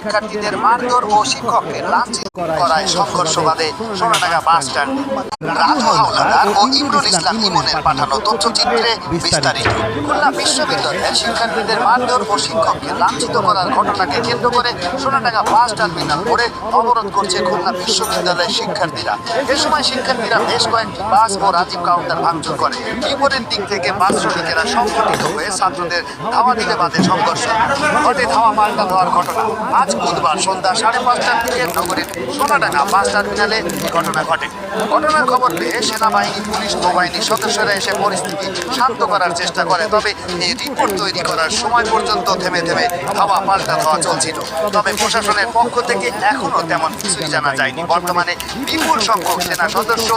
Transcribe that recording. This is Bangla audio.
শিক্ষার্থীদের মারধর ও শিক্ষককে লাঞ্ছিত করায় সংঘর্ষ বাধে সোনাডাঙ্গা বাস স্ট্যান্ড। রাজু হাওলাদার ও ইমরুল ইসলাম ইমনের পাঠানো তথ্যচিত্রে বিস্তারিত। খুলনা বিশ্ববিদ্যালয়ের শিক্ষার্থীদের মারধর ও শিক্ষককে লাঞ্ছিত করার ঘটনাকে কেন্দ্র করে সোনাডাঙ্গা বাস টার্মিনাল মোড়ে অবরোধ করছে খুলনা বিশ্ববিদ্যালয়ের শিক্ষার্থীরা। এ সময় শিক্ষার্থীরা বেশ কয়েকটি বাস ও রাজীব কাউন্টার ভাঙচুর করে। বিপরীত দিক থেকে বাস শ্রমিকেরা সংগঠিত হয়ে ছাত্রদের ধাওয়া দিতে বাধে সংঘর্ষ। ঘটে ধাওয়া পাল্টা দেওয়ার ঘটনা। আজ বুধবার সন্ধ্যা 5:30টার দিকে নগরীর সোনাডাঙ্গা বাস টার্মিনালে এই ঘটনা ঘটে। ঘটনার খবর পেয়ে সেনাবাহিনী, পুলিশ, নৌবাহিনীর সদস্যরা এসে পরিস্থিতি শান্ত করার চেষ্টা করে। তবে এই রিপোর্ট তৈরি করার সময় পর্যন্ত থেমে থেমে ধাওয়া পাল্টা ধাওয়া চলছিল। তবে প্রশাসনের পক্ষ থেকে এখনো তেমন কিছুই জানা যায়নি। বর্তমানে বিপুল সংখ্যক সেনা সদস্য